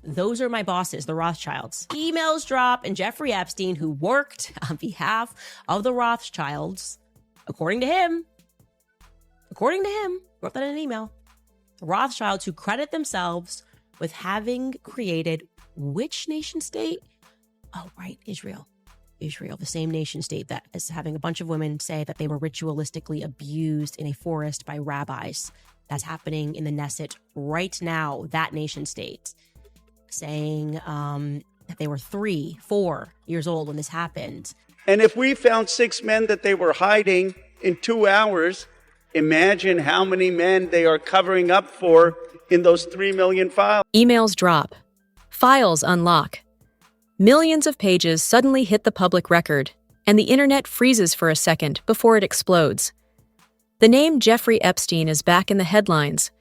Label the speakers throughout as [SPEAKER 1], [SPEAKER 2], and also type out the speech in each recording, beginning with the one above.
[SPEAKER 1] Those are my bosses, the Rothschilds. Emails drop, and Jeffrey Epstein, who worked on behalf of the Rothschilds, according to him, wrote that in an email, the Rothschilds, who credit themselves with having created which nation state? Oh, right, Israel. Israel, the same nation state that is having a bunch of women say that they were ritualistically abused in a forest by rabbis. That's happening in the Knesset right now, that nation state, saying that they were 3-4 years old when this happened.
[SPEAKER 2] And if we found 6 men that they were hiding in 2 hours, imagine how many men they are covering up for in those 3 million files.
[SPEAKER 3] Emails drop. Files unlock. Millions of pages suddenly hit the public record, and the internet freezes for a second before it explodes. The name Jeffrey Epstein is back in the headlines,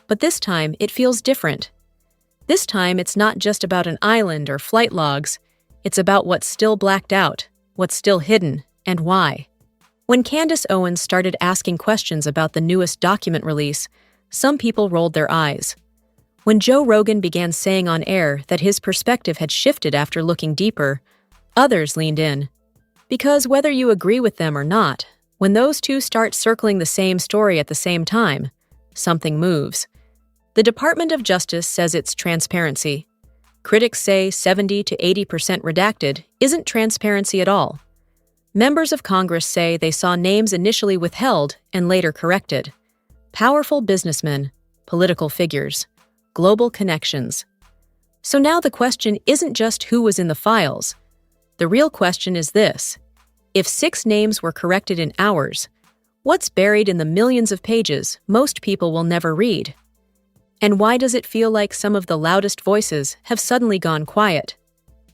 [SPEAKER 3] but this time it feels different. This time it's not just about an island or flight logs, it's about what's still blacked out, what's still hidden, and why. When Candace Owens started asking questions about the newest document release, some people rolled their eyes. When Joe Rogan began saying on air that his perspective had shifted after looking deeper, others leaned in. Because whether you agree with them or not, when those two start circling the same story at the same time, something moves. The Department of Justice says it's transparency. Critics say 70 to 80% redacted isn't transparency at all. Members of Congress say they saw names initially withheld and later corrected. Powerful businessmen, political figures, global connections. So now the question isn't just who was in the files. The real question is this: if 6 names were corrected in hours, what's buried in the millions of pages most people will never read? And why does it feel like some of the loudest voices have suddenly gone quiet?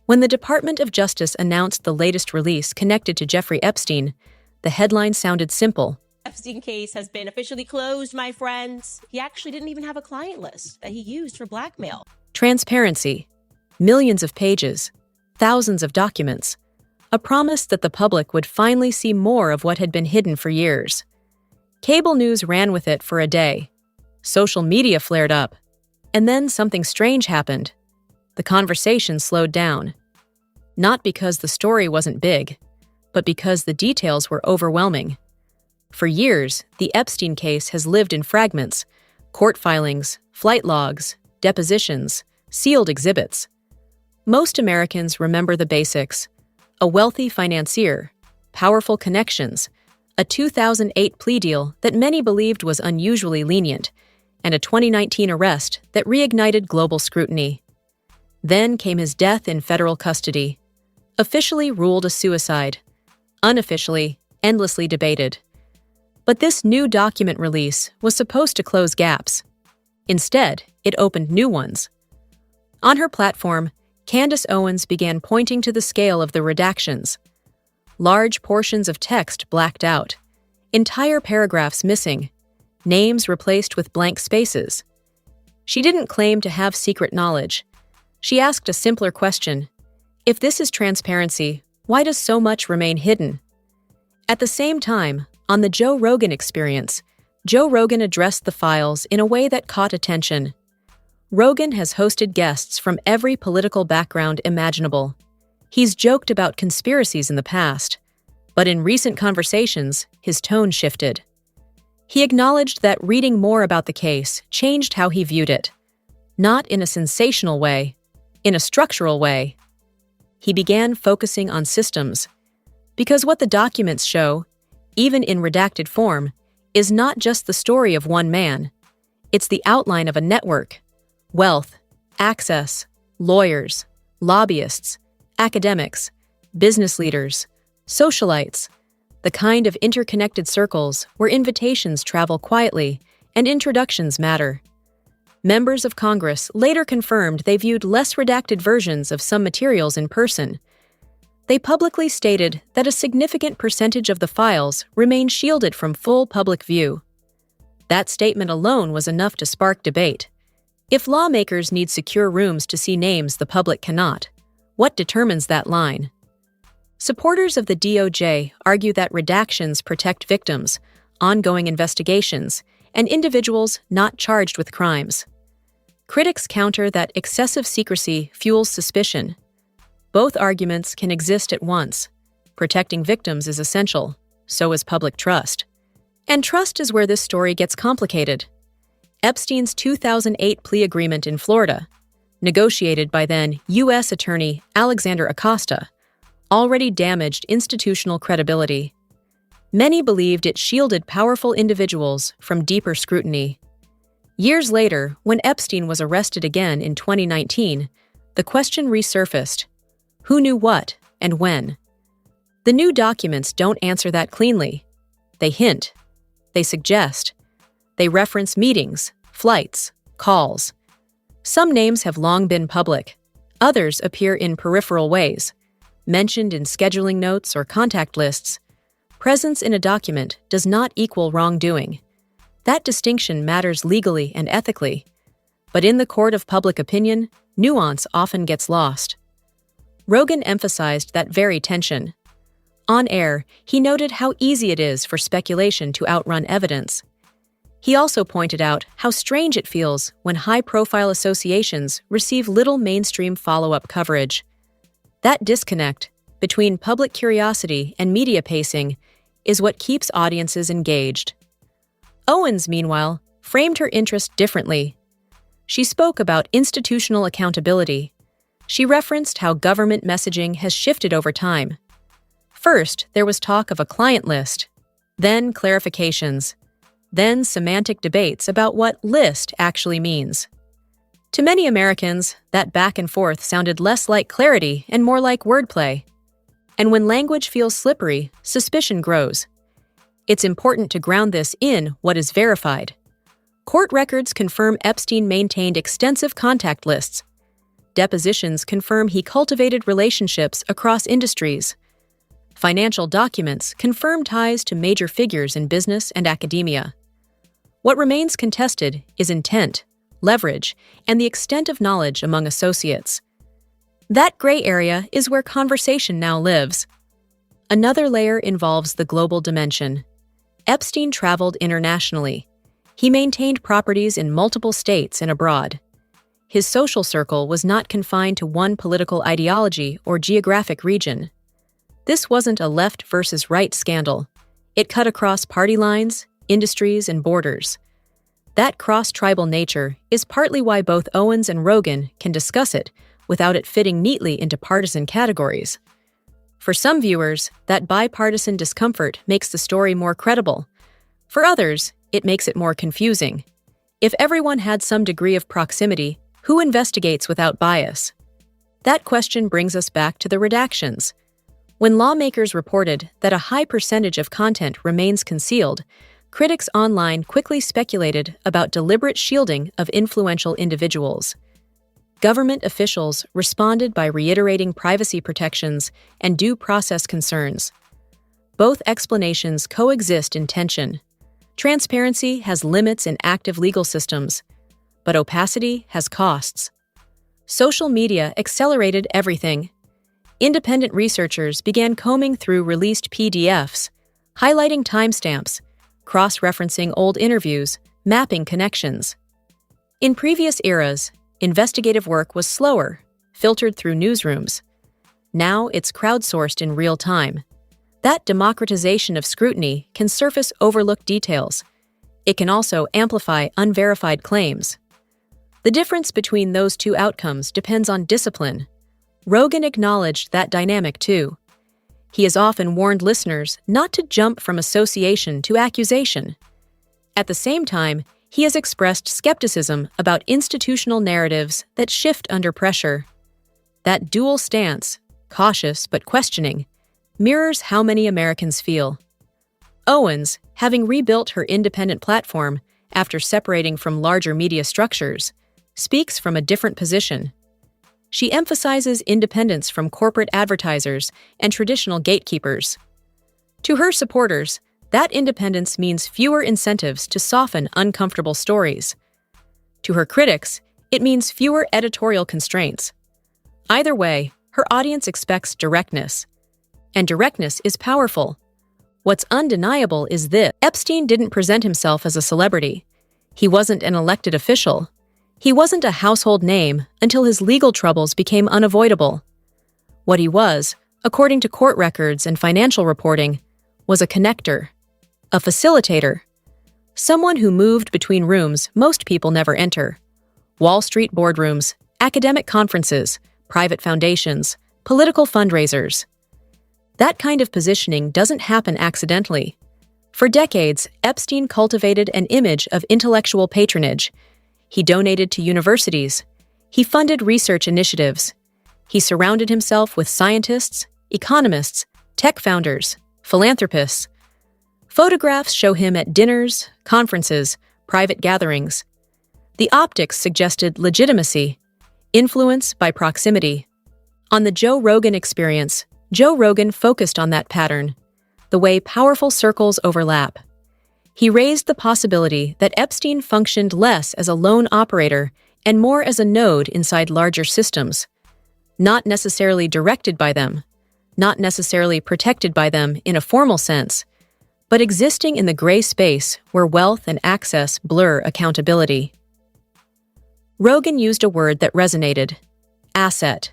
[SPEAKER 3] When the Department of Justice announced the latest release connected to Jeffrey Epstein, the headline sounded simple.
[SPEAKER 1] Epstein case has been officially closed, my friends. He actually didn't even have a client list that he used for blackmail.
[SPEAKER 3] Transparency. Millions of pages. Thousands of documents. A promise that the public would finally see more of what had been hidden for years. Cable news ran with it for a day. Social media flared up. And then something strange happened. The conversation slowed down. Not because the story wasn't big, but because the details were overwhelming. For years, the Epstein case has lived in fragments: court filings, flight logs, depositions, sealed exhibits. Most Americans remember the basics: a wealthy financier, powerful connections, a 2008 plea deal that many believed was unusually lenient, and a 2019 arrest that reignited global scrutiny. Then came his death in federal custody, officially ruled a suicide, unofficially, endlessly debated. But this new document release was supposed to close gaps. Instead, it opened new ones. On her platform, Candace Owens began pointing to the scale of the redactions. Large portions of text blacked out, entire paragraphs missing, names replaced with blank spaces. She didn't claim to have secret knowledge. She asked a simpler question: if this is transparency, why does so much remain hidden? At the same time, on the Joe Rogan Experience, Joe Rogan addressed the files in a way that caught attention. Rogan has hosted guests from every political background imaginable. He's joked about conspiracies in the past, but in recent conversations, his tone shifted. He acknowledged that reading more about the case changed how he viewed it. Not in a sensational way, in a structural way. He began focusing on systems, because what the documents show, even in redacted form, is not just the story of one man. It's the outline of a network: wealth, access, lawyers, lobbyists, academics, business leaders, socialites, the kind of interconnected circles where invitations travel quietly and introductions matter. Members of Congress later confirmed they viewed less redacted versions of some materials in person. They publicly stated that a significant percentage of the files remain shielded from full public view. That statement alone was enough to spark debate. If lawmakers need secure rooms to see names the public cannot, what determines that line? Supporters of the DOJ argue that redactions protect victims, ongoing investigations, and individuals not charged with crimes. Critics counter that excessive secrecy fuels suspicion. Both arguments can exist at once. Protecting victims is essential, so is public trust. And trust is where this story gets complicated. Epstein's 2008 plea agreement in Florida, negotiated by then U.S. Attorney Alexander Acosta, already damaged institutional credibility. Many believed it shielded powerful individuals from deeper scrutiny. Years later, when Epstein was arrested again in 2019, the question resurfaced: who knew what and when? The new documents don't answer that cleanly. They hint. They suggest. They reference meetings, flights, calls. Some names have long been public. Others appear in peripheral ways, mentioned in scheduling notes or contact lists. Presence in a document does not equal wrongdoing. That distinction matters legally and ethically. But in the court of public opinion, nuance often gets lost. Rogan emphasized that very tension. On air, he noted how easy it is for speculation to outrun evidence. He also pointed out how strange it feels when high-profile associations receive little mainstream follow-up coverage. That disconnect between public curiosity and media pacing is what keeps audiences engaged. Owens, meanwhile, framed her interest differently. She spoke about institutional accountability. She referenced how government messaging has shifted over time. First, there was talk of a client list, then clarifications, then semantic debates about what list actually means. To many Americans, that back and forth sounded less like clarity and more like wordplay. And when language feels slippery, suspicion grows. It's important to ground this in what is verified. Court records confirm Epstein maintained extensive contact lists. Depositions confirm he cultivated relationships across industries. Financial documents confirm ties to major figures in business and academia. What remains contested is intent, leverage, and the extent of knowledge among associates. That gray area is where conversation now lives. Another layer involves the global dimension. Epstein traveled internationally. He maintained properties in multiple states and abroad. His social circle was not confined to one political ideology or geographic region. This wasn't a left versus right scandal. It cut across party lines, industries, and borders. That cross-tribal nature is partly why both Owens and Rogan can discuss it without it fitting neatly into partisan categories. For some viewers, that bipartisan discomfort makes the story more credible. For others, it makes it more confusing. If everyone had some degree of proximity, who investigates without bias? That question brings us back to the redactions. When lawmakers reported that a high percentage of content remains concealed, critics online quickly speculated about deliberate shielding of influential individuals. Government officials responded by reiterating privacy protections and due process concerns. Both explanations coexist in tension. Transparency has limits in active legal systems, but opacity has costs. Social media accelerated everything. Independent researchers began combing through released PDFs, highlighting timestamps, cross-referencing old interviews, mapping connections. In previous eras, investigative work was slower, filtered through newsrooms. Now it's crowdsourced in real time. That democratization of scrutiny can surface overlooked details. It can also amplify unverified claims. The difference between those two outcomes depends on discipline. Rogan acknowledged that dynamic too. He has often warned listeners not to jump from association to accusation. At the same time, he has expressed skepticism about institutional narratives that shift under pressure. That dual stance, cautious but questioning, mirrors how many Americans feel. Owens, having rebuilt her independent platform after separating from larger media structures, speaks from a different position. She emphasizes independence from corporate advertisers and traditional gatekeepers. To her supporters, that independence means fewer incentives to soften uncomfortable stories. To her critics, it means fewer editorial constraints. Either way, her audience expects directness. And directness is powerful. What's undeniable is this: Epstein didn't present himself as a celebrity. He wasn't an elected official. He wasn't a household name until his legal troubles became unavoidable. What he was, according to court records and financial reporting, was a connector, a facilitator, someone who moved between rooms most people never enter: Wall Street boardrooms, academic conferences, private foundations, political fundraisers. That kind of positioning doesn't happen accidentally. For decades, Epstein cultivated an image of intellectual patronage. He donated to universities. He funded research initiatives. He surrounded himself with scientists, economists, tech founders, philanthropists. Photographs show him at dinners, conferences, private gatherings. The optics suggested legitimacy, influence by proximity. On the Joe Rogan Experience, Joe Rogan focused on that pattern, the way powerful circles overlap. He raised the possibility that Epstein functioned less as a lone operator and more as a node inside larger systems, not necessarily directed by them, not necessarily protected by them in a formal sense, but existing in the gray space where wealth and access blur accountability. Rogan used a word that resonated: asset.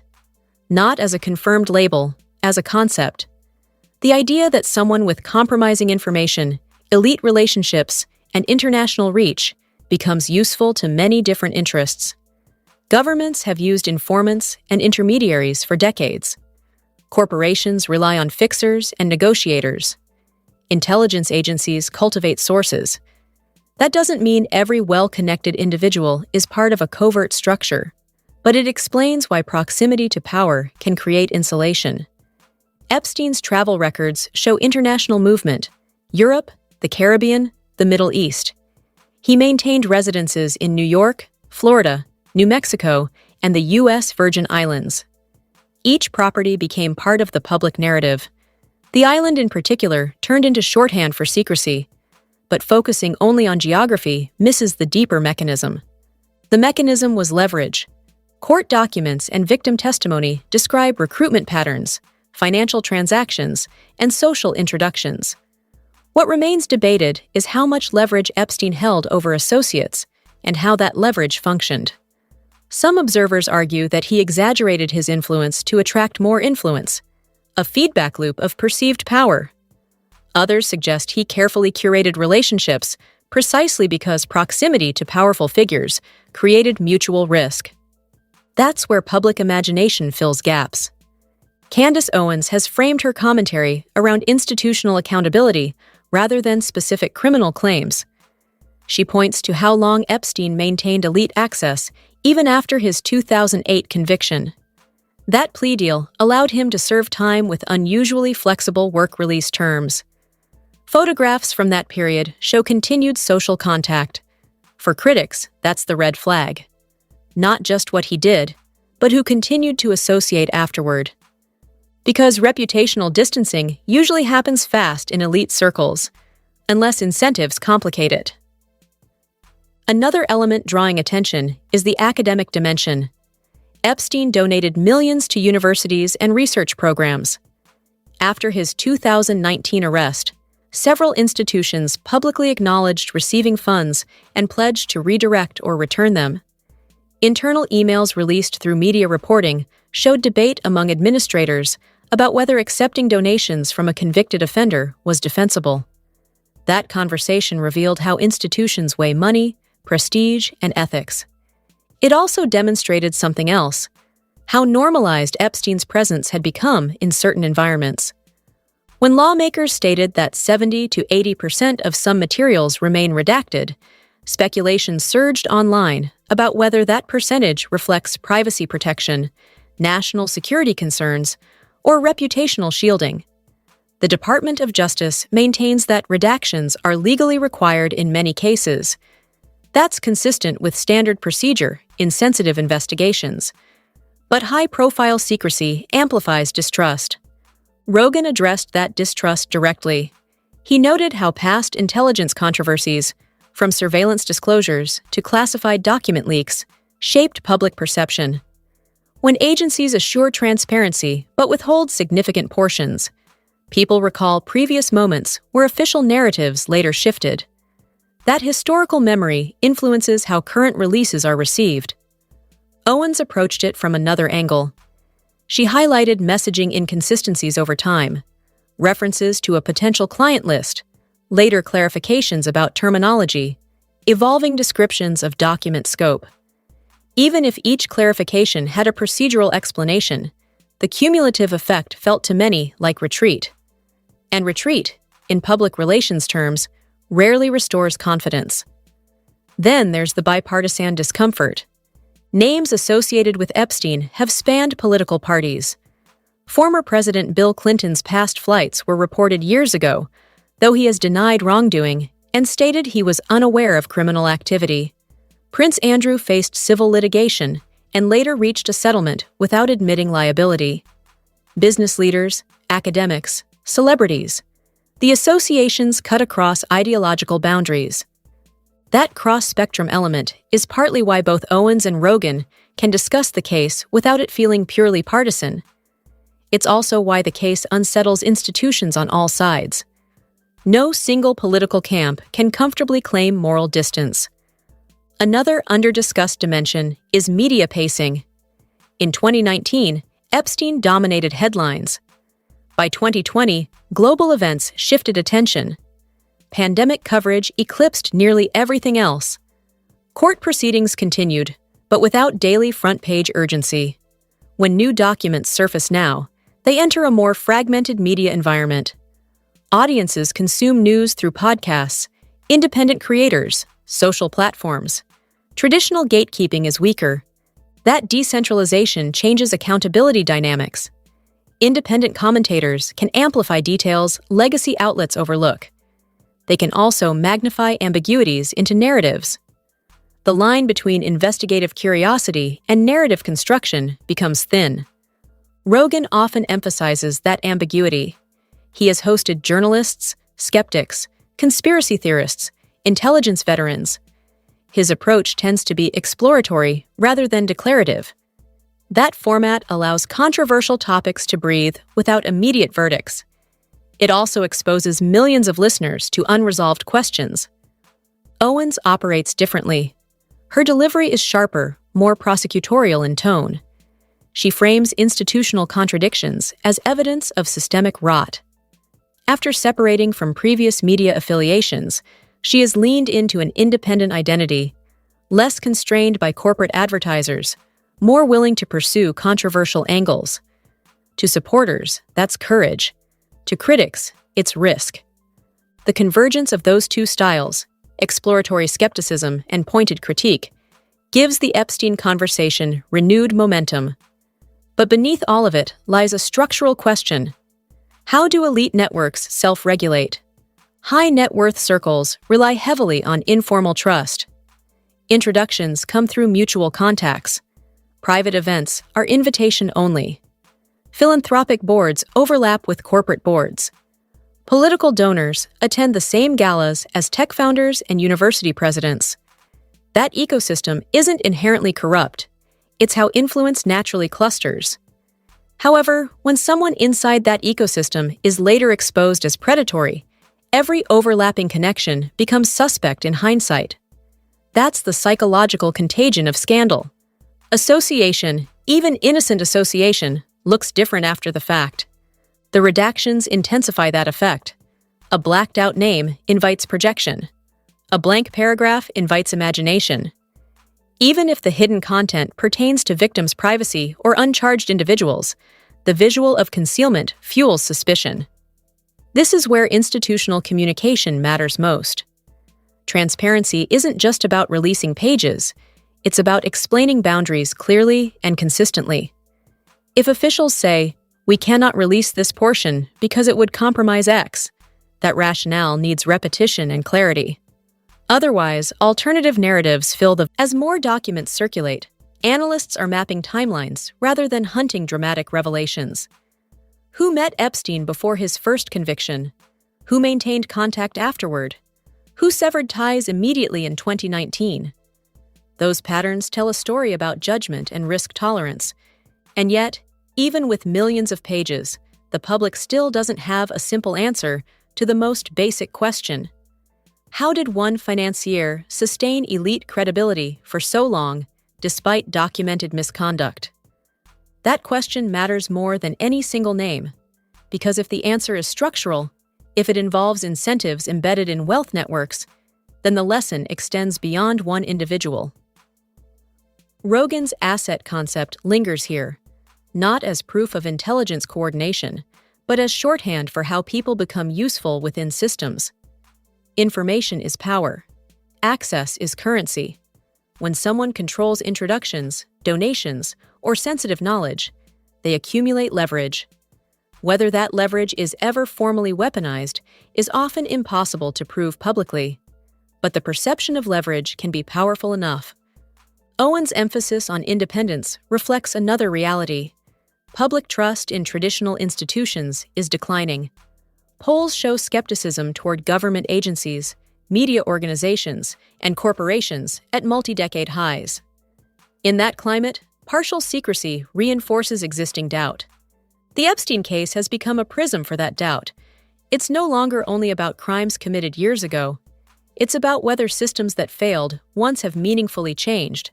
[SPEAKER 3] Not as a confirmed label, as a concept. The idea that someone with compromising information, elite relationships, and international reach becomes useful to many different interests. Governments have used informants and intermediaries for decades. Corporations rely on fixers and negotiators. Intelligence agencies cultivate sources. That doesn't mean every well-connected individual is part of a covert structure, but it explains why proximity to power can create insulation. Epstein's travel records show international movement: Europe, the Caribbean, the Middle East. He maintained residences in New York, Florida, New Mexico, and the U.S. Virgin Islands. Each property became part of the public narrative. The island in particular turned into shorthand for secrecy, but focusing only on geography misses the deeper mechanism. The mechanism was leverage. Court documents and victim testimony describe recruitment patterns, financial transactions, and social introductions. What remains debated is how much leverage Epstein held over associates and how that leverage functioned. Some observers argue that he exaggerated his influence to attract more influence, a feedback loop of perceived power. Others suggest he carefully curated relationships precisely because proximity to powerful figures created mutual risk. That's where public imagination fills gaps. Candace Owens has framed her commentary around institutional accountability rather than specific criminal claims. She points to how long Epstein maintained elite access even after his 2008 conviction. That plea deal allowed him to serve time with unusually flexible work release terms. Photographs from that period show continued social contact. For critics, that's the red flag. Not just what he did, but who continued to associate afterward. Because reputational distancing usually happens fast in elite circles, unless incentives complicate it. Another element drawing attention is the academic dimension. Epstein donated millions to universities and research programs. After his 2019 arrest, several institutions publicly acknowledged receiving funds and pledged to redirect or return them. Internal emails released through media reporting showed debate among administrators about whether accepting donations from a convicted offender was defensible. That conversation revealed how institutions weigh money, prestige, and ethics. It also demonstrated something else: how normalized Epstein's presence had become in certain environments. When lawmakers stated that 70 to 80% of some materials remain redacted, speculation surged online about whether that percentage reflects privacy protection, national security concerns, or reputational shielding. The Department of Justice maintains that redactions are legally required in many cases. That's consistent with standard procedure in sensitive investigations. But high-profile secrecy amplifies distrust. Rogan addressed that distrust directly. He noted how past intelligence controversies, from surveillance disclosures to classified document leaks, shaped public perception. When agencies assure transparency but withhold significant portions, people recall previous moments where official narratives later shifted. That historical memory influences how current releases are received. Owens approached it from another angle. She highlighted messaging inconsistencies over time, references to a potential client list, later clarifications about terminology, evolving descriptions of document scope. Even if each clarification had a procedural explanation, the cumulative effect felt to many like retreat. And retreat, in public relations terms, rarely restores confidence. Then there's the bipartisan discomfort. Names associated with Epstein have spanned political parties. Former President Bill Clinton's past flights were reported years ago, though he has denied wrongdoing and stated he was unaware of criminal activity. Prince Andrew faced civil litigation and later reached a settlement without admitting liability. Business leaders, academics, celebrities. The associations cut across ideological boundaries. That cross-spectrum element is partly why both Owens and Rogan can discuss the case without it feeling purely partisan. It's also why the case unsettles institutions on all sides. No single political camp can comfortably claim moral distance. Another under-discussed dimension is media pacing. In 2019, Epstein dominated headlines. By 2020, global events shifted attention. Pandemic coverage eclipsed nearly everything else. Court proceedings continued, but without daily front-page urgency. When new documents surface now, they enter a more fragmented media environment. Audiences consume news through podcasts, independent creators, social platforms. Traditional gatekeeping is weaker. That decentralization changes accountability dynamics. Independent commentators can amplify details legacy outlets overlook. They can also magnify ambiguities into narratives. The line between investigative curiosity and narrative construction becomes thin. Rogan often emphasizes that ambiguity. He has hosted journalists, skeptics, conspiracy theorists, intelligence veterans. His approach tends to be exploratory rather than declarative. That format allows controversial topics to breathe without immediate verdicts. It also exposes millions of listeners to unresolved questions. Owens operates differently. Her delivery is sharper, more prosecutorial in tone. She frames institutional contradictions as evidence of systemic rot. After separating from previous media affiliations, she has leaned into an independent identity, less constrained by corporate advertisers, more willing to pursue controversial angles. To supporters, that's courage. To critics, it's risk. The convergence of those two styles, exploratory skepticism and pointed critique, gives the Epstein conversation renewed momentum. But beneath all of it lies a structural question. How do elite networks self-regulate? High net worth circles rely heavily on informal trust. Introductions come through mutual contacts. Private events are invitation only. Philanthropic boards overlap with corporate boards. Political donors attend the same galas as tech founders and university presidents. That ecosystem isn't inherently corrupt. It's how influence naturally clusters. However, when someone inside that ecosystem is later exposed as predatory, every overlapping connection becomes suspect in hindsight. That's the psychological contagion of scandal. Association, even innocent association, looks different after the fact. The redactions intensify that effect. A blacked-out name invites projection. A blank paragraph invites imagination. Even if the hidden content pertains to victims' privacy or uncharged individuals, the visual of concealment fuels suspicion. This is where institutional communication matters most. Transparency isn't just about releasing pages, it's about explaining boundaries clearly and consistently. If officials say, "We cannot release this portion because it would compromise X," that rationale needs repetition and clarity. Otherwise, alternative narratives fill the. As more documents circulate, analysts are mapping timelines rather than hunting dramatic revelations. Who met Epstein before his first conviction? Who maintained contact afterward? Who severed ties immediately in 2019? Those patterns tell a story about judgment and risk tolerance. And yet, even with millions of pages, the public still doesn't have a simple answer to the most basic question. How did one financier sustain elite credibility for so long, despite documented misconduct? That question matters more than any single name, because if the answer is structural, if it involves incentives embedded in wealth networks, then the lesson extends beyond one individual. Rogan's asset concept lingers here, not as proof of intelligence coordination, but as shorthand for how people become useful within systems. Information is power. Access is currency. When someone controls introductions, donations, or sensitive knowledge, they accumulate leverage. Whether that leverage is ever formally weaponized is often impossible to prove publicly, but the perception of leverage can be powerful enough. Owens' emphasis on independence reflects another reality. Public trust in traditional institutions is declining. Polls show skepticism toward government agencies, media organizations, and corporations at multi-decade highs. In that climate, partial secrecy reinforces existing doubt. The Epstein case has become a prism for that doubt. It's no longer only about crimes committed years ago. It's about whether systems that failed once have meaningfully changed,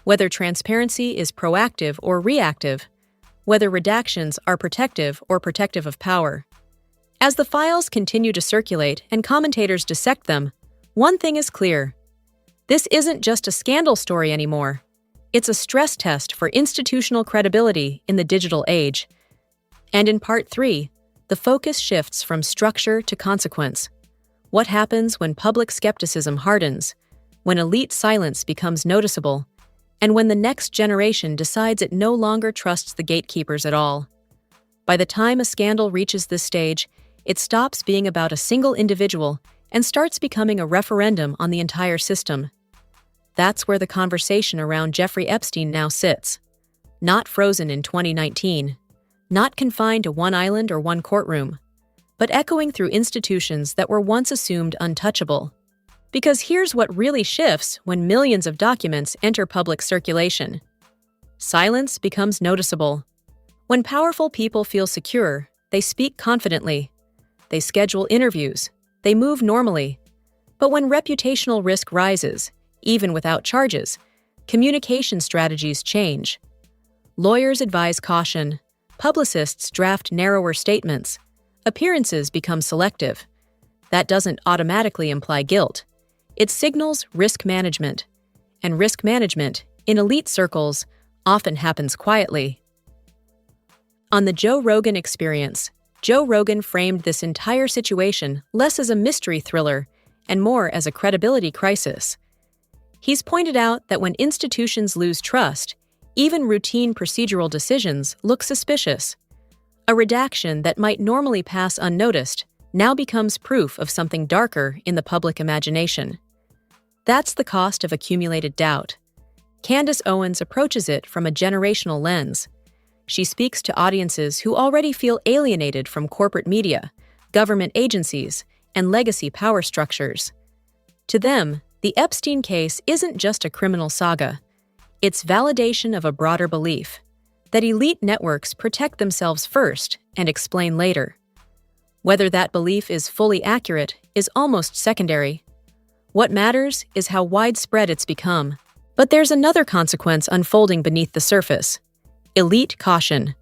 [SPEAKER 3] whether transparency is proactive or reactive, whether redactions are protective or protective of power. As the files continue to circulate and commentators dissect them, one thing is clear. This isn't just a scandal story anymore. It's a stress test for institutional credibility in the digital age. And in Part 3, the focus shifts from structure to consequence. What happens when public skepticism hardens, when elite silence becomes noticeable, and when the next generation decides it no longer trusts the gatekeepers at all? By the time a scandal reaches this stage, it stops being about a single individual and starts becoming a referendum on the entire system. That's where the conversation around Jeffrey Epstein now sits. Not frozen in 2019, not confined to one island or one courtroom, but echoing through institutions that were once assumed untouchable. Because here's what really shifts when millions of documents enter public circulation. Silence becomes noticeable. When powerful people feel secure, they speak confidently. They schedule interviews. They move normally. But when reputational risk rises, even without charges, communication strategies change. Lawyers advise caution. Publicists draft narrower statements. Appearances become selective. That doesn't automatically imply guilt. It signals risk management. And risk management, in elite circles, often happens quietly. On the Joe Rogan Experience, Joe Rogan framed this entire situation less as a mystery thriller and more as a credibility crisis. He's pointed out that when institutions lose trust, even routine procedural decisions look suspicious. A redaction that might normally pass unnoticed now becomes proof of something darker in the public imagination. That's the cost of accumulated doubt. Candace Owens approaches it from a generational lens. She speaks to audiences who already feel alienated from corporate media, government agencies, and legacy power structures. To them, the Epstein case isn't just a criminal saga. It's validation of a broader belief that elite networks protect themselves first and explain later. Whether that belief is fully accurate is almost secondary. What matters is how widespread it's become. But there's another consequence unfolding beneath the surface: elite caution.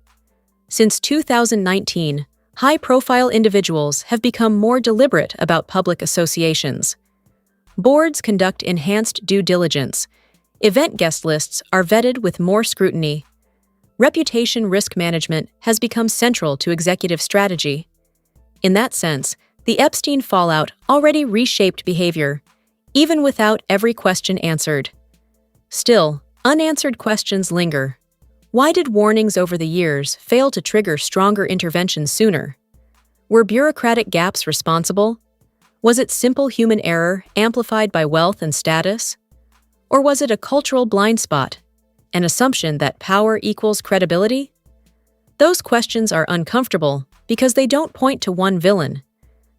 [SPEAKER 3] Since 2019, high-profile individuals have become more deliberate about public associations. Boards conduct enhanced due diligence. Event guest lists are vetted with more scrutiny. Reputation risk management has become central to executive strategy. In that sense, the Epstein fallout already reshaped behavior, even without every question answered. Still, unanswered questions linger. Why did warnings over the years fail to trigger stronger interventions sooner? Were bureaucratic gaps responsible? Was it simple human error amplified by wealth and status? Or was it a cultural blind spot, an assumption that power equals credibility? Those questions are uncomfortable because they don't point to one villain.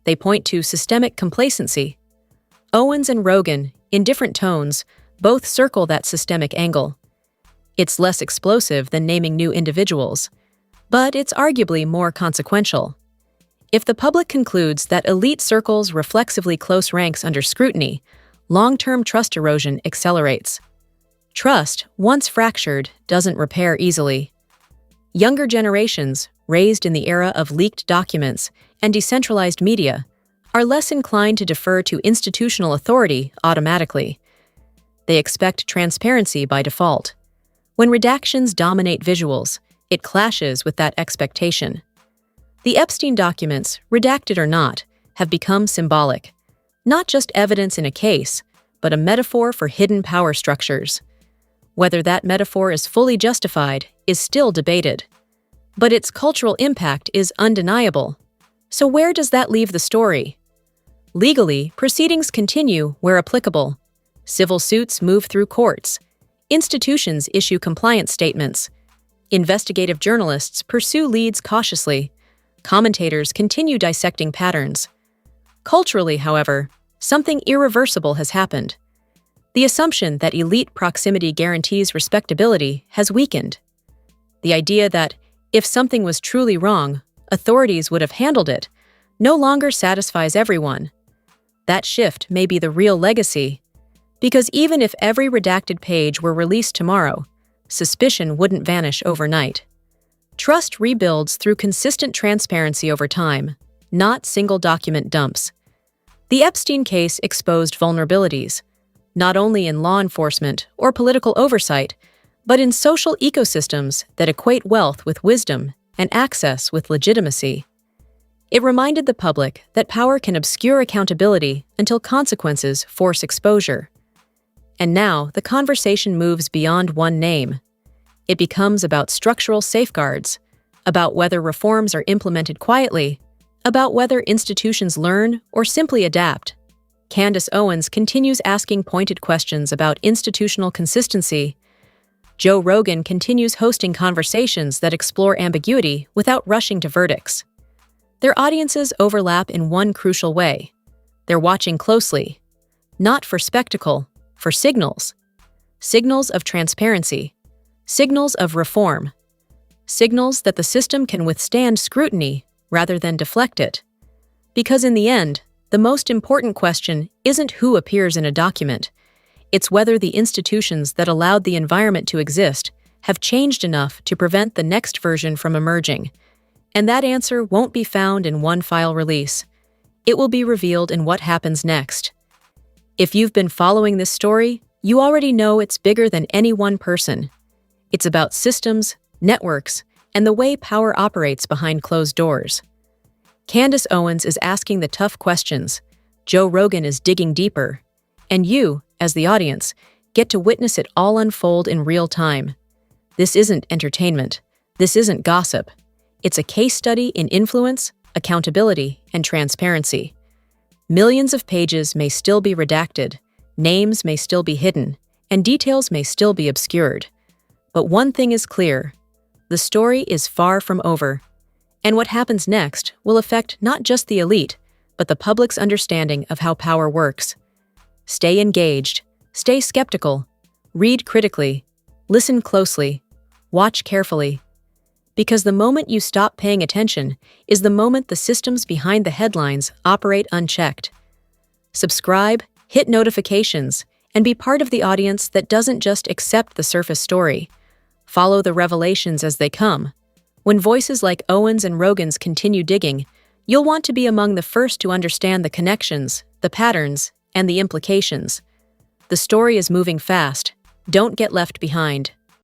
[SPEAKER 3] They point to systemic complacency. Owens and Rogan, in different tones, both circle that systemic angle. It's less explosive than naming new individuals, but it's arguably more consequential. If the public concludes that elite circles reflexively close ranks under scrutiny, long-term trust erosion accelerates. Trust, once fractured, doesn't repair easily. Younger generations, raised in the era of leaked documents and decentralized media, are less inclined to defer to institutional authority automatically. They expect transparency by default. When redactions dominate visuals, it clashes with that expectation. The Epstein documents, redacted or not, have become symbolic, not just evidence in a case, but a metaphor for hidden power structures. Whether that metaphor is fully justified is still debated. But its cultural impact is undeniable. So where does that leave the story? Legally, proceedings continue where applicable. Civil suits move through courts. Institutions issue compliance statements. Investigative journalists pursue leads cautiously. Commentators continue dissecting patterns. Culturally, however, something irreversible has happened. The assumption that elite proximity guarantees respectability has weakened. The idea that, if something was truly wrong, authorities would have handled it, no longer satisfies everyone. That shift may be the real legacy, because even if every redacted page were released tomorrow, suspicion wouldn't vanish overnight. Trust rebuilds through consistent transparency over time, not single document dumps. The Epstein case exposed vulnerabilities, not only in law enforcement or political oversight, but in social ecosystems that equate wealth with wisdom and access with legitimacy. It reminded the public that power can obscure accountability until consequences force exposure. And now the conversation moves beyond one name. It becomes about structural safeguards, about whether reforms are implemented quietly, about whether institutions learn or simply adapt. Candace Owens continues asking pointed questions about institutional consistency. Joe Rogan continues hosting conversations that explore ambiguity without rushing to verdicts. Their audiences overlap in one crucial way. They're watching closely, not for spectacle, for signals. Signals of transparency. Signals of reform. Signals that the system can withstand scrutiny rather than deflect it. Because in the end, the most important question isn't who appears in a document. It's whether the institutions that allowed the environment to exist have changed enough to prevent the next version from emerging. And that answer won't be found in one file release. It will be revealed in what happens next. If you've been following this story, you already know it's bigger than any one person. It's about systems, networks, and the way power operates behind closed doors. Candace Owens is asking the tough questions. Joe Rogan is digging deeper. And you, as the audience, get to witness it all unfold in real time. This isn't entertainment. This isn't gossip. It's a case study in influence, accountability, and transparency. Millions of pages may still be redacted, names may still be hidden, and details may still be obscured. But one thing is clear: the story is far from over. And what happens next will affect not just the elite, but the public's understanding of how power works. Stay engaged, stay skeptical, read critically, listen closely, watch carefully. Because the moment you stop paying attention is the moment the systems behind the headlines operate unchecked. Subscribe, hit notifications, and be part of the audience that doesn't just accept the surface story. Follow the revelations as they come. When voices like Owens and Rogan's continue digging, you'll want to be among the first to understand the connections, the patterns, and the implications. The story is moving fast. Don't get left behind.